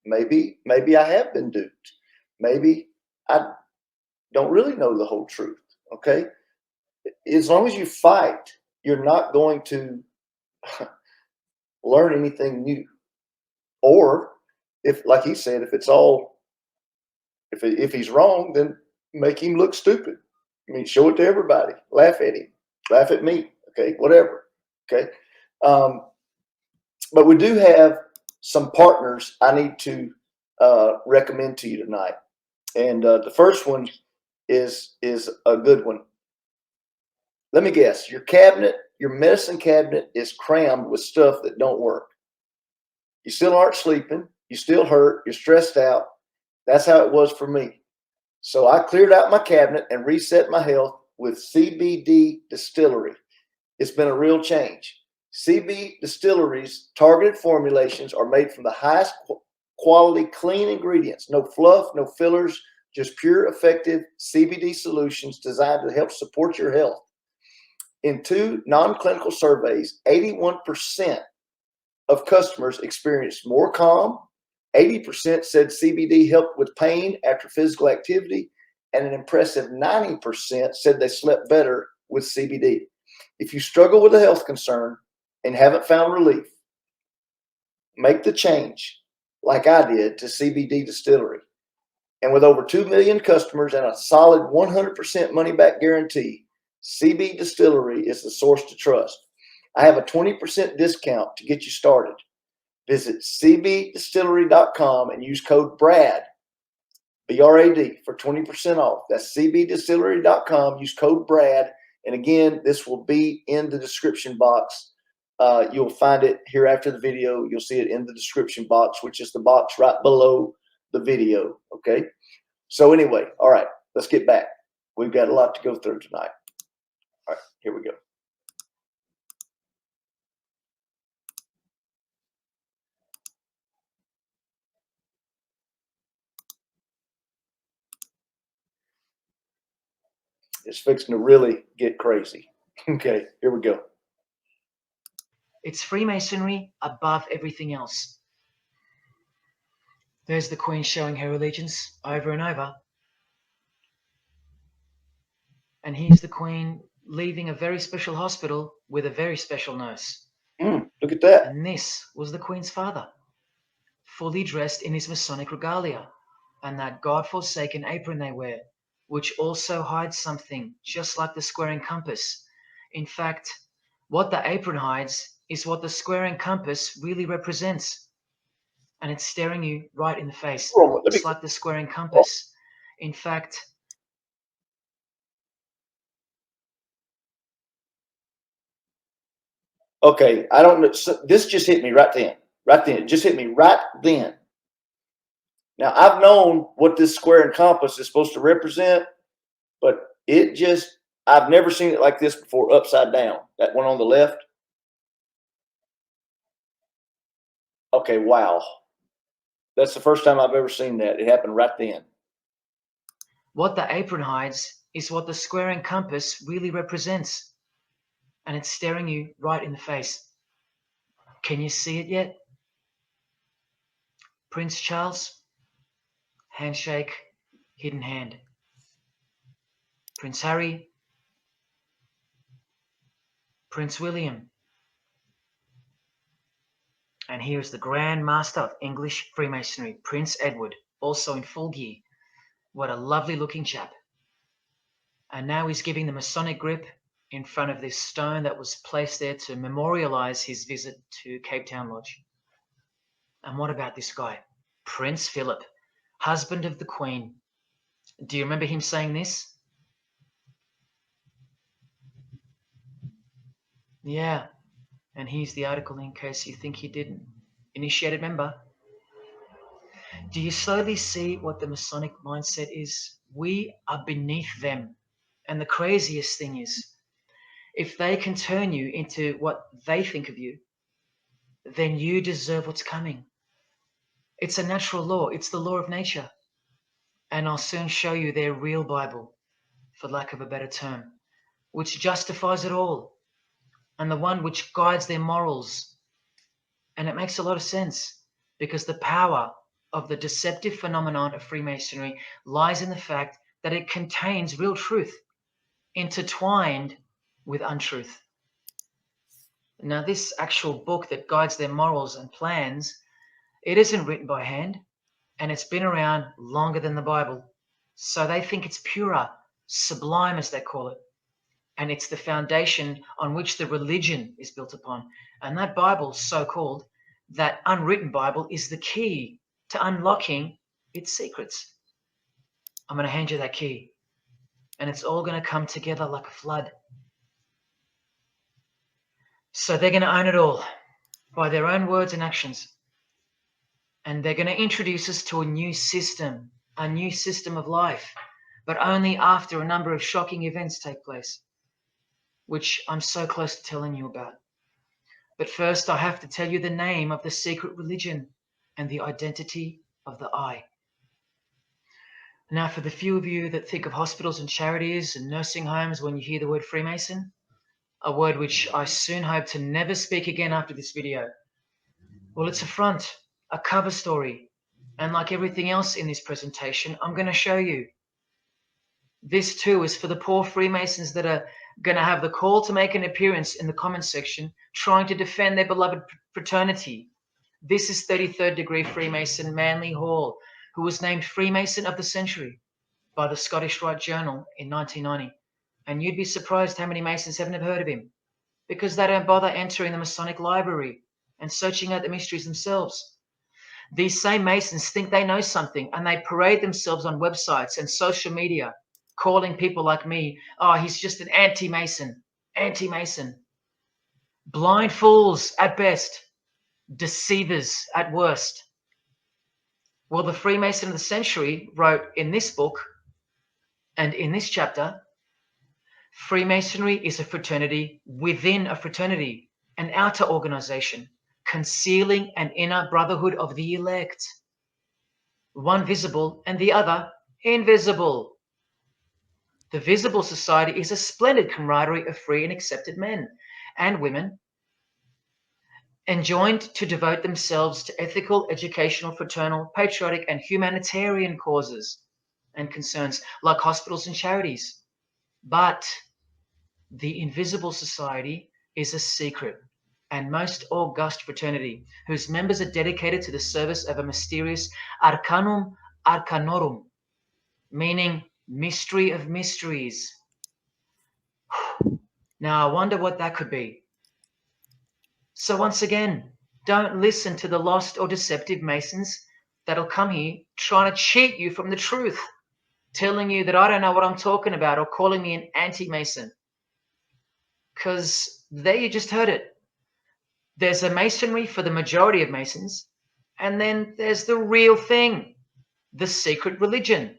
Maybe I have been duped. Maybe I don't really know the whole truth. Okay. As long as you fight, you're not going to learn anything new. Or if, like he said, if it's all, if he's wrong, then make him look stupid. I mean, show it to everybody. Laugh at him. Laugh at me. Okay, whatever. Okay. Um, but we do have some partners I need to recommend to you tonight, and the first one is a good one. Let me guess. Your medicine cabinet is crammed with stuff that don't work. You still aren't sleeping. You still hurt. You're stressed out. That's how it was for me. So I cleared out my cabinet and reset my health with CBD Distillery. It's been a real change. CB Distillery's targeted formulations are made from the highest quality, clean ingredients. No fluff, no fillers, just pure, effective CBD solutions designed to help support your health. In 2 non-clinical surveys, 81% of customers experienced more calm. 80% said CBD helped with pain after physical activity, and an impressive 90% said they slept better with CBD. If you struggle with a health concern and haven't found relief, make the change like I did to CBD Distillery. And with over 2 million customers and a solid 100% money back guarantee, CB Distillery is the source to trust. I have a 20% discount to get you started. Visit cbdistillery.com and use code BRAD, B-R-A-D, for 20% off. That's cbdistillery.com. Use code BRAD. And again, this will be in the description box. You'll find it here after the video. You'll see it in the description box, which is the box right below the video. Okay. So anyway, all right, let's get back. We've got a lot to go through tonight. All right, here we go. It's fixing to really get crazy. Okay, here we go. It's Freemasonry above everything else. There's the Queen showing her allegiance over and over. And here's the Queen leaving a very special hospital with a very special nurse. Look at that. And this was the Queen's father, fully dressed in his Masonic regalia and that God-forsaken apron they wear, which also hides something, just like the square and compass. In fact, what the apron hides is what the square and compass really represents. And it's staring you right in the face, just like the square and compass. In fact, okay, I don't know. So this just hit me right then. Right then. It just hit me right then. Now, I've known what this square and compass is supposed to represent, but I've never seen it like this before, upside down. That one on the left. Okay, wow. That's the first time I've ever seen that. It happened right then. What the apron hides is what the square and compass really represents. And it's staring you right in the face. Can you see it yet? Prince Charles, handshake, hidden hand. Prince Harry, Prince William. And here is the Grand Master of English Freemasonry, Prince Edward, also in full gear. What a lovely looking chap. And now he's giving the Masonic grip in front of this stone that was placed there to memorialize his visit to Cape Town Lodge. And what about this guy? Prince Philip, husband of the Queen. Do you remember him saying this? Yeah, and here's the article in case you think he didn't. Initiated member. Do you slowly see what the Masonic mindset is? We are beneath them. And the craziest thing is, if they can turn you into what they think of you, then you deserve what's coming. It's a natural law. It's the law of nature. And I'll soon show you their real Bible, for lack of a better term, which justifies it all, and the one which guides their morals. And it makes a lot of sense, because the power of the deceptive phenomenon of Freemasonry lies in the fact that it contains real truth, intertwined with untruth. Now, this actual book that guides their morals and plans, it isn't written by hand, and it's been around longer than the Bible. So they think it's purer, sublime as they call it. And it's the foundation on which the religion is built upon. And that Bible, so-called, that unwritten Bible, is the key to unlocking its secrets. I'm going to hand you that key, and it's all going to come together like a flood. So they're going to own it all by their own words and actions. And they're going to introduce us to a new system of life, but only after a number of shocking events take place, which I'm so close to telling you about. But first, I have to tell you the name of the secret religion and the identity of the I. Now, for the few of you that think of hospitals and charities and nursing homes when you hear the word Freemason, a word which I soon hope to never speak again after this video. Well, it's a front, a cover story, and like everything else in this presentation, I'm going to show you. This too is for the poor Freemasons that are going to have the call to make an appearance in the comments section, trying to defend their beloved fraternity. This is 33rd degree Freemason Manly Hall, who was named Freemason of the Century by the Scottish Rite Journal in 1990. And you'd be surprised how many Masons haven't heard of him, because they don't bother entering the Masonic library and searching out the mysteries themselves. These same Masons think they know something, and they parade themselves on websites and social media, calling people like me, oh, he's just an anti-Mason. Blind fools at best, deceivers at worst. Well, the Freemason of the Century wrote in this book and in this chapter, Freemasonry is a fraternity within a fraternity, an outer organization, concealing an inner brotherhood of the elect, one visible and the other invisible. The visible society is a splendid camaraderie of free and accepted men and women, enjoined to devote themselves to ethical, educational, fraternal, patriotic, and humanitarian causes and concerns like hospitals and charities. But the invisible society is a secret and most august fraternity whose members are dedicated to the service of a mysterious arcanum arcanorum, meaning mystery of mysteries. Now, I wonder what that could be. So once again, don't listen to the lost or deceptive Masons that'll come here trying to cheat you from the truth, telling you that I don't know what I'm talking about or calling me an anti-Mason. Because there you just heard it. There's a Masonry for the majority of Masons, and then there's the real thing, the secret religion,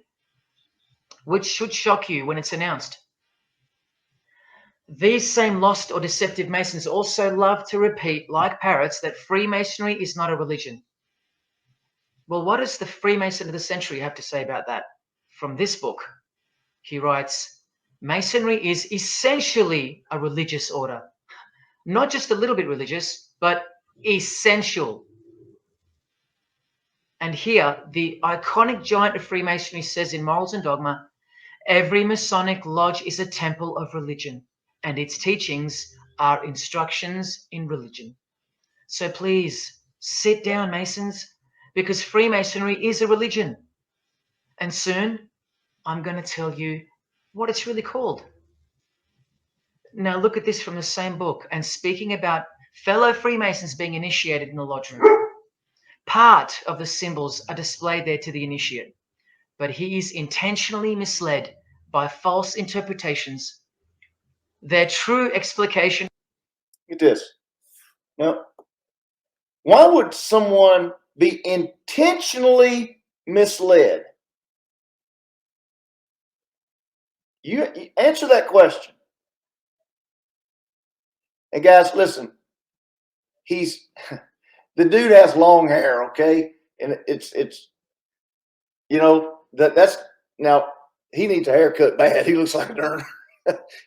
which should shock you when it's announced. These same lost or deceptive Masons also love to repeat, like parrots, that Freemasonry is not a religion. Well, what does the Freemason of the Century have to say about that? From this book, he writes, Masonry is essentially a religious order. Not just a little bit religious, but essential. And here, the iconic giant of Freemasonry says in Morals and Dogma, every Masonic lodge is a temple of religion, and its teachings are instructions in religion. So please, sit down, Masons, because Freemasonry is a religion. And soon, I'm going to tell you what it's really called. Now look at this from the same book, and speaking about fellow Freemasons being initiated in the lodge room. Part of the symbols are displayed there to the initiate, but he is intentionally misled by false interpretations. Their true explication. Look at this. Now, why would someone be intentionally misled? You answer that question. And guys, listen, he's the dude has long hair, okay? And it's you know, that's now he needs a haircut bad. He looks like a darn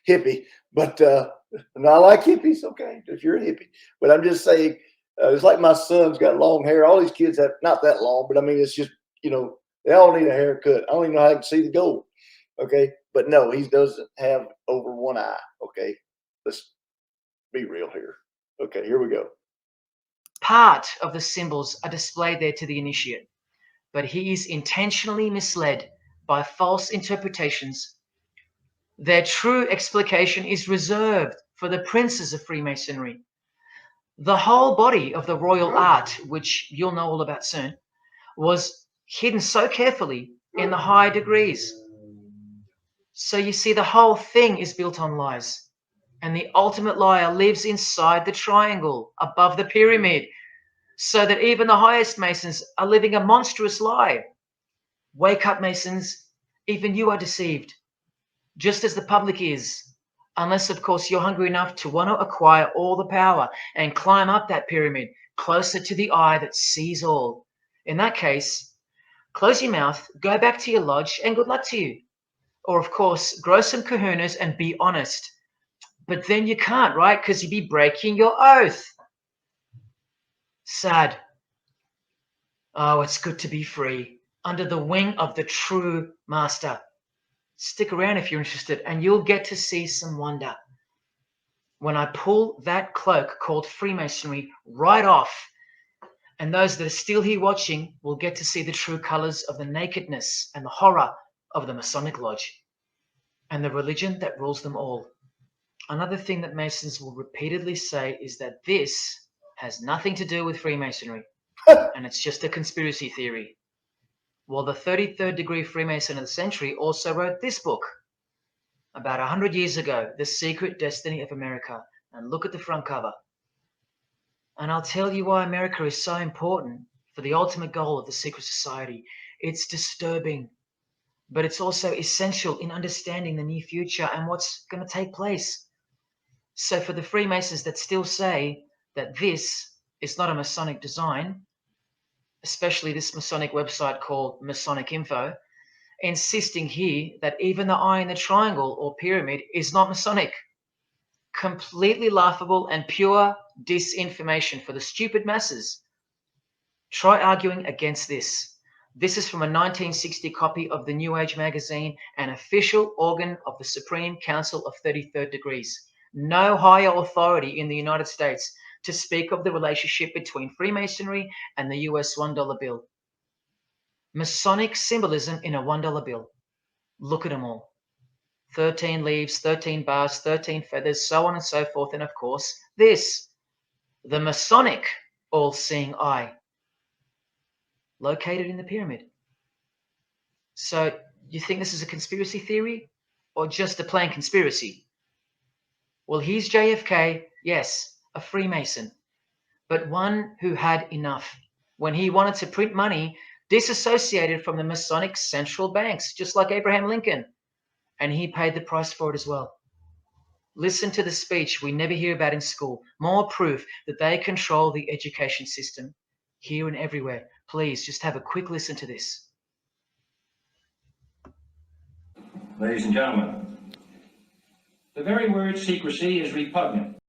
hippie. But and I like hippies, okay, if you're a hippie. But I'm just saying, It's like my son's got long hair. All these kids have not that long, but I mean, it's just, they all need a haircut. I don't even know how I can see the gold. Okay. But no, he doesn't have over one eye. Okay. Let's be real here. Okay. Here we go. Part of the symbols are displayed there to the initiate, but he is intentionally misled by false interpretations. Their true explication is reserved for the princes of Freemasonry. The whole body of the royal art, which you'll know all about soon, was hidden so carefully in the high degrees. So you see, the whole thing is built on lies. And the ultimate liar lives inside the triangle above the pyramid, so that even the highest Masons are living a monstrous lie. Wake up, Masons. Even you are deceived, just as the public is. Unless, of course, you're hungry enough to want to acquire all the power and climb up that pyramid closer to the eye that sees all. In that case, close your mouth, go back to your lodge, and good luck to you. Or, of course, grow some kahunas and be honest. But then you can't, right? Because you'd be breaking your oath. Sad. Oh, it's good to be free, under the wing of the true master. Stick around if you're interested, and you'll get to see some wonder. When I pull that cloak called Freemasonry right off, and those that are still here watching will get to see the true colors of the nakedness and the horror of the Masonic Lodge and the religion that rules them all. Another thing that Masons will repeatedly say is that this has nothing to do with Freemasonry, and it's just a conspiracy theory. Well, the 33rd degree Freemason of the century also wrote this book about 100 years ago, The Secret Destiny of America. And look at the front cover. And I'll tell you why America is so important for the ultimate goal of the secret society. It's disturbing, but it's also essential in understanding the near future and what's going to take place. So for the Freemasons that still say that this is not a Masonic design, especially this Masonic website called Masonic Info, insisting here that even the eye in the triangle or pyramid is not Masonic. Completely laughable and pure disinformation for the stupid masses. Try arguing against this. This is from a 1960 copy of the New Age magazine, an official organ of the Supreme Council of 33rd Degrees. No higher authority in the United States to speak of the relationship between Freemasonry and the US $1 bill. Masonic symbolism in a $1 bill. Look at them all. 13 leaves, 13 bars, 13 feathers, so on and so forth. And of course, this, the Masonic all-seeing eye, located in the pyramid. So you think this is a conspiracy theory or just a plain conspiracy? Well, here's JFK, yes, a Freemason, but one who had enough when he wanted to print money disassociated from the Masonic central banks, just like Abraham Lincoln. And he paid the price for it as well. Listen to the speech we never hear about in school. More proof that they control the education system here and everywhere. Please just have a quick listen to this. Ladies and gentlemen, the very word secrecy is repugnant